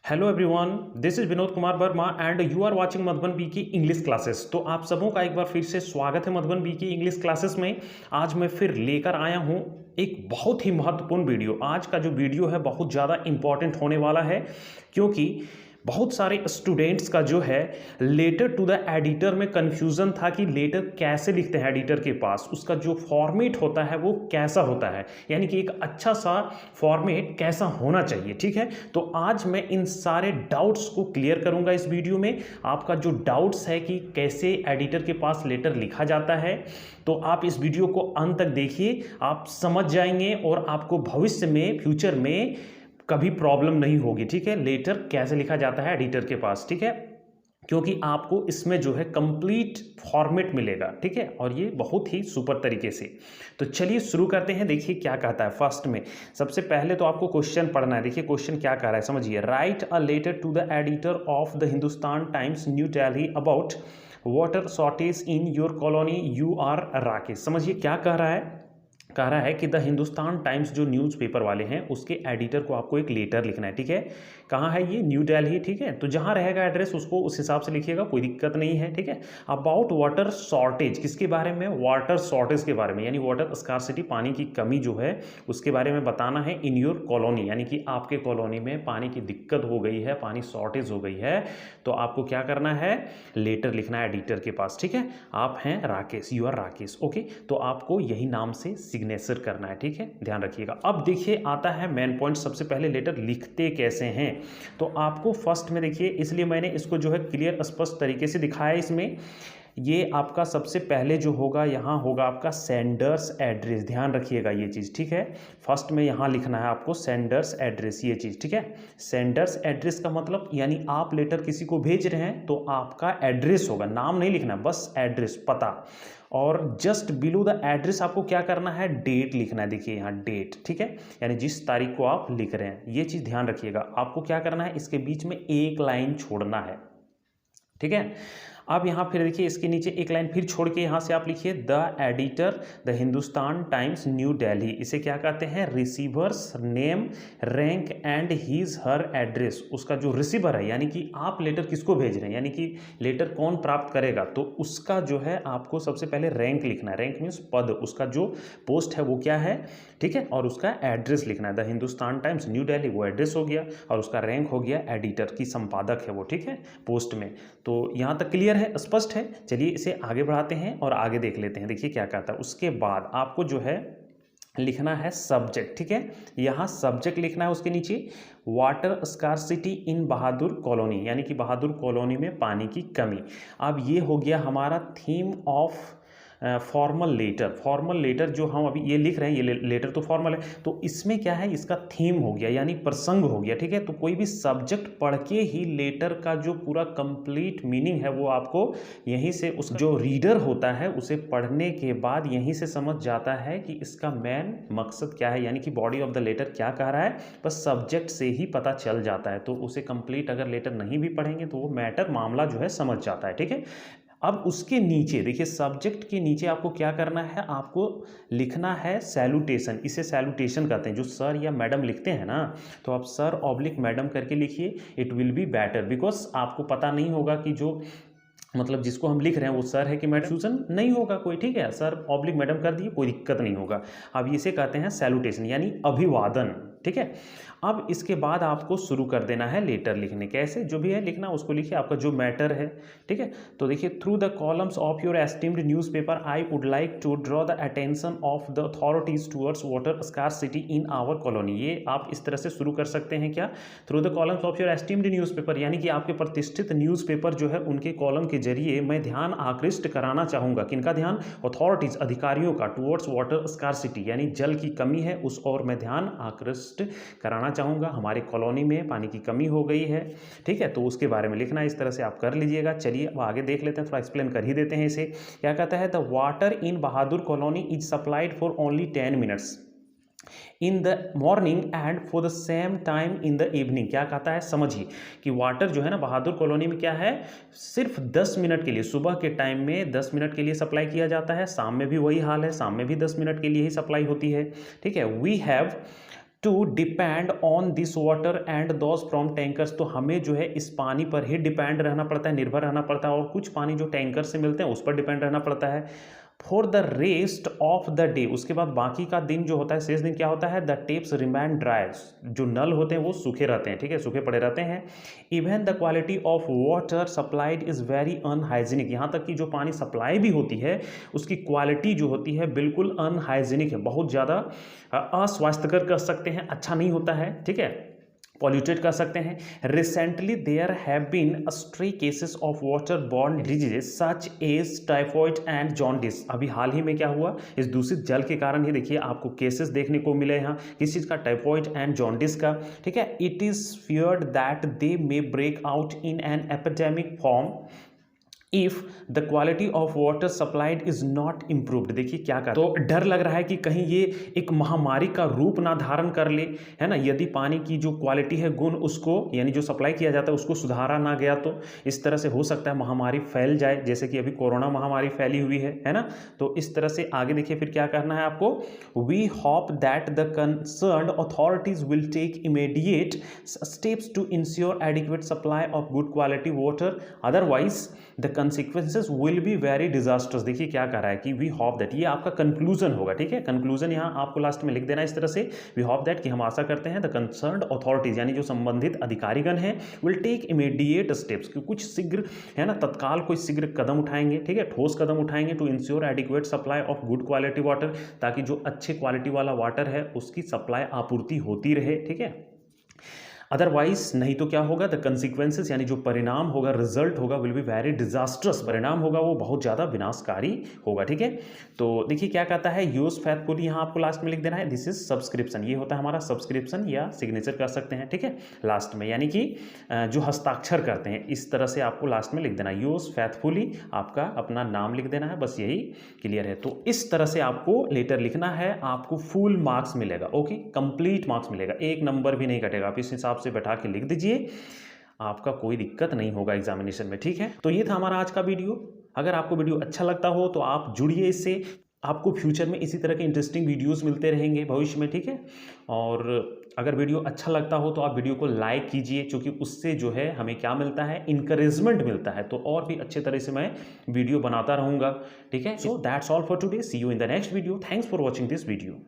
Hello everyone, this is Vinod Kumar Verma and you are watching Madhuban B की English classes. तो आप सबों का एक बार फिर से स्वागत है मधुबन बी की इंग्लिश क्लासेस में। आज मैं फिर लेकर आया हूं एक बहुत ही महत्वपूर्ण वीडियो। आज का जो वीडियो है बहुत ज़्यादा इंपॉर्टेंट होने वाला है, क्योंकि बहुत सारे स्टूडेंट्स का जो है लेटर टू द एडिटर में कन्फ्यूज़न था कि लेटर कैसे लिखते हैं एडिटर के पास, उसका जो फॉर्मेट होता है वो कैसा होता है, यानी कि एक अच्छा सा फॉर्मेट कैसा होना चाहिए। ठीक है, तो आज मैं इन सारे डाउट्स को क्लियर करूंगा इस वीडियो में। आपका जो डाउट्स है कि कैसे एडिटर के पास लेटर लिखा जाता है, तो आप इस वीडियो को अंत तक देखिए, आप समझ जाएंगे और आपको भविष्य में फ्यूचर में कभी प्रॉब्लम नहीं होगी। ठीक है, लेटर कैसे लिखा जाता है एडिटर के पास। ठीक है, क्योंकि आपको इसमें जो है कंप्लीट फॉर्मेट मिलेगा। ठीक है, और ये बहुत ही सुपर तरीके से। तो चलिए शुरू करते हैं। देखिए क्या कहता है फर्स्ट में। सबसे पहले तो आपको क्वेश्चन पढ़ना है। देखिए क्वेश्चन क्या कह रहा है, समझिए। Write a letter to the editor of the Hindustan Times New Delhi about water shortage in your colony you are Rakesh. समझिए क्या कह रहा है। कह रहा है कि द हिंदुस्तान टाइम्स जो न्यूज़पेपर वाले हैं उसके एडिटर को आपको एक लेटर लिखना है। ठीक है, कहाँ है ये? न्यू दिल्ली। ठीक है, तो जहाँ रहेगा एड्रेस उसको उस हिसाब से लिखिएगा, कोई दिक्कत नहीं है। ठीक है, अबाउट वाटर शॉर्टेज, किसके बारे में? वाटर शॉर्टेज के बारे में, यानी वाटर स्कार्सिटी, पानी की कमी जो है उसके बारे में बताना है। इन योर कॉलोनी, यानी कि आपके कॉलोनी में पानी की दिक्कत हो गई है, पानी शॉर्टेज हो गई है, तो आपको क्या करना है? लेटर लिखना है एडिटर के पास। ठीक है, आप हैं Rakesh, you are Rakesh. Okay, तो आपको यही नाम से सिग्नेचर करना है। ठीक है, ध्यान रखिएगा। अब देखिए आता है मेन पॉइंट। सबसे पहले लेटर लिखते कैसे हैं, तो आपको फर्स्ट में देखिए, इसलिए मैंने इसको जो है क्लियर स्पष्ट तरीके से दिखाया इसमें। ये आपका सबसे पहले जो होगा, यहाँ होगा आपका सेंडर्स एड्रेस। ध्यान रखिएगा ये चीज़। ठीक है, फर्स्ट में यहाँ लिखना है आपको सेंडर्स एड्रेस, ये चीज़। ठीक है, सेंडर्स एड्रेस का मतलब यानी आप लेटर किसी को भेज रहे हैं तो आपका एड्रेस होगा, नाम नहीं लिखना, बस एड्रेस, पता। और जस्ट बिलो द एड्रेस आपको क्या करना है? डेट लिखना है। देखिए यहाँ डेट। ठीक है, यानी जिस तारीख को आप लिख रहे हैं, ये चीज़ ध्यान रखिएगा। आपको क्या करना है? इसके बीच में एक लाइन छोड़ना है। ठीक है, अब यहाँ फिर देखिए इसके नीचे एक लाइन फिर छोड़ के यहाँ से आप लिखिए the editor the Hindustan Times New Delhi. इसे क्या कहते हैं? Receiver's name, rank and his her address. उसका जो रिसीवर है, यानी कि आप लेटर किसको भेज रहे हैं, यानी कि लेटर कौन प्राप्त करेगा, तो उसका जो है आपको सबसे पहले रैंक लिखना है। रैंक मीन्स पद, उसका जो पोस्ट है वो क्या है। ठीक है, और उसका एड्रेस लिखना है। The Hindustan Times New Delhi वो एड्रेस हो गया, और उसका रैंक हो गया एडिटर की, संपादक है वो। ठीक है, पोस्ट में। तो यहाँ तक क्लियर है, स्पष्ट है। चलिए इसे आगे बढ़ाते हैं और आगे देख लेते हैं। देखिए क्या कहता है। उसके बाद आपको जो है लिखना है सब्जेक्ट। ठीक है, यहाँ सब्जेक्ट लिखना है, उसके नीचे वाटर स्कार्सिटी इन बहादुर कॉलोनी, यानी कि बहादुर कॉलोनी में पानी की कमी। अब ये हो गया हमारा theme of formal letter. Formal letter जो हम अभी ये लिख रहे हैं, ये लेटर तो फॉर्मल है, तो इसमें क्या है? इसका थीम हो गया, यानी प्रसंग हो गया। ठीक है, तो कोई भी सब्जेक्ट पढ़ के ही लेटर का जो पूरा कंप्लीट मीनिंग है वो आपको यहीं से, उस जो रीडर होता है उसे पढ़ने के बाद यहीं से समझ जाता है कि इसका मेन मकसद क्या है, यानी कि बॉडी ऑफ द लेटर क्या कह रहा है। बस सब्जेक्ट से ही पता चल जाता है, तो उसे कंप्लीट अगर लेटर नहीं भी पढ़ेंगे तो वो मैटर, मामला जो है समझ जाता है। ठीक है, अब उसके नीचे देखिए, सब्जेक्ट के नीचे आपको क्या करना है? आपको लिखना है सैल्यूटेशन। इसे सैल्यूटेशन कहते हैं। जो सर या मैडम लिखते हैं ना, तो आप सर ऑब्लिक मैडम करके लिखिए, it will be better. Because आपको पता नहीं होगा कि जो मतलब जिसको हम लिख रहे हैं वो सर है कि मैडम, कंफ्यूजन नहीं होगा कोई। ठीक है, सर ऑब्लिक मैडम कर दिए, कोई दिक्कत नहीं होगा। अब इसे कहते हैं सैल्यूटेशन, यानी अभिवादन। ठीक है, अब इसके बाद आपको शुरू कर देना है लेटर लिखने। कैसे? जो भी है लिखना उसको लिखिए, आपका जो मैटर है। ठीक है, तो देखिए, through the columns of your esteemed newspaper I would like to draw the attention of the authorities towards water scarcity in our colony. ये आप इस तरह से शुरू कर सकते हैं। क्या? Through the columns of your esteemed newspaper, यानी कि आपके प्रतिष्ठित न्यूज़पेपर जो है उनके कॉलम के जरिए मैं ध्यान आकृष्ट कराना चाहूँगा। किनका ध्यान? अथॉरिटीज, अधिकारियों का। टुवर्ड्स वाटर स्कार्सिटी, यानी जल की कमी है उस और मैं ध्यान आकृष्ट कराना चाहूँगा। हमारे कॉलोनी में पानी की कमी हो गई है। ठीक है, तो उसके बारे में लिखना है। इस तरह से आप कर लीजिएगा। चलिए अब आगे देख लेते हैं, थोड़ा एक्सप्लेन कर ही देते हैं इसे। क्या कहता है? The water in Bahadur colony is supplied for only 10 minutes in the morning and for the same time in the evening. क्या कहता है? समझिए कि वाटर जो है ना बहादुर कॉलोनी में क्या है, सिर्फ 10 मिनट के लिए, सुबह के टाइम में 10 मिनट के लिए सप्लाई किया जाता है। शाम में भी वही हाल है, शाम में भी 10 मिनट के लिए ही सप्लाई होती है। ठीक है, we have to depend on this water and those from tankers. तो हमें जो है इस पानी पर ही डिपेंड रहना पड़ता है, निर्भर रहना पड़ता है, और कुछ पानी जो टैंकर से मिलते हैं उस पर डिपेंड रहना पड़ता है for the rest of the day. उसके बाद बाकी का दिन जो होता है, शेष दिन क्या होता है, द टेप्स रिमेन ड्राई। जो नल होते हैं वो सूखे रहते हैं, ठीक है, सूखे पड़े रहते हैं। Even the quality of water supplied is very unhygienic. यहाँ तक कि जो पानी सप्लाई भी होती है उसकी क्वालिटी जो होती है बिल्कुल अनहाइजीनिक है, बहुत ज़्यादा अस्वास्थ्यकर कह सकते हैं, अच्छा नहीं होता है, ठीक है, पॉल्यूटेड कर सकते हैं। Recently there have been stray cases of water borne diseases such as typhoid and jaundice. अभी हाल ही में क्या हुआ, इस दूषित जल के कारण ही देखिए आपको केसेस देखने को मिले यहाँ, किस चीज़ का, टाइफॉइड एंड जॉन्डिस का, ठीक है। It is feared that they may break out in an epidemic form if the quality of water supplied is not improved. देखिए क्या कर, तो डर लग रहा है कि कहीं ये एक महामारी का रूप ना धारण कर ले, है ना, यदि पानी की जो क्वालिटी है, गुण, उसको यानी जो सप्लाई किया जाता है उसको सुधारा ना गया तो इस तरह से हो सकता है महामारी फैल जाए, जैसे कि अभी कोरोना महामारी फैली हुई है ना। तो इस तरह से आगे देखिए फिर क्या करना है आपको, we hope that the concerned authorities will take immediate steps to ensure adequate supply of good quality water, otherwise the consequences will be very disastrous। देखिए क्या कर रहा है कि we hope that, ये आपका कंक्लूजन होगा, ठीक है, कंक्लूजन यहाँ आपको लास्ट में लिख देना इस तरह से, we hope that कि हम आशा करते हैं, the concerned authorities यानी जो संबंधित अधिकारीगण हैं will take immediate steps, कि कुछ शीघ्र, है ना, तत्काल कोई शीघ्र कदम उठाएंगे, ठीक है, ठोस कदम उठाएंगे, to ensure adequate supply of good quality water, ताकि जो अच्छे क्वालिटी वाला वाटर है उसकी सप्लाई आपूर्ति होती रहे, ठीक है। अदरवाइज नहीं तो क्या होगा, द कंसिक्वेंसेस यानी जो परिणाम होगा, रिजल्ट होगा, विल बी वेरी डिजास्ट्रस, परिणाम होगा वो बहुत ज़्यादा विनाशकारी होगा, ठीक है। तो देखिए क्या कहता है, यूज फैथफुली, यहाँ आपको लास्ट में लिख देना है, दिस इज सब्सक्रिप्शन, ये होता है हमारा सब्सक्रिप्शन या सिग्नेचर कर सकते हैं, ठीक है, लास्ट में, यानी कि जो हस्ताक्षर करते हैं, इस तरह से आपको लास्ट में लिख देना, यूज फैथफुली, आपका अपना नाम लिख देना है, बस यही क्लियर है। तो इस तरह से आपको लेटर लिखना है, आपको फुल मार्क्स मिलेगा, ओके, कंप्लीट मार्क्स मिलेगा, एक नंबर भी नहीं कटेगा, आप इस हिसाब से बैठा के लिख दीजिए, आपका कोई दिक्कत नहीं होगा एग्जामिनेशन में, ठीक है। तो ये था हमारा आज का वीडियो। अगर आपको वीडियो अच्छा लगता हो तो आप जुड़िए इससे, आपको फ्यूचर में इसी तरह के इंटरेस्टिंग वीडियोस मिलते रहेंगे भविष्य में, ठीक है। और अगर वीडियो अच्छा लगता हो तो आप वीडियो को लाइक कीजिए, क्योंकि उससे जो है हमें क्या मिलता है, इंकरेजमेंट मिलता है, तो और भी अच्छे तरह से मैं वीडियो बनाता रहूँगा, ठीक है। So that's all for today, see you in the next video, thanks for watching this video.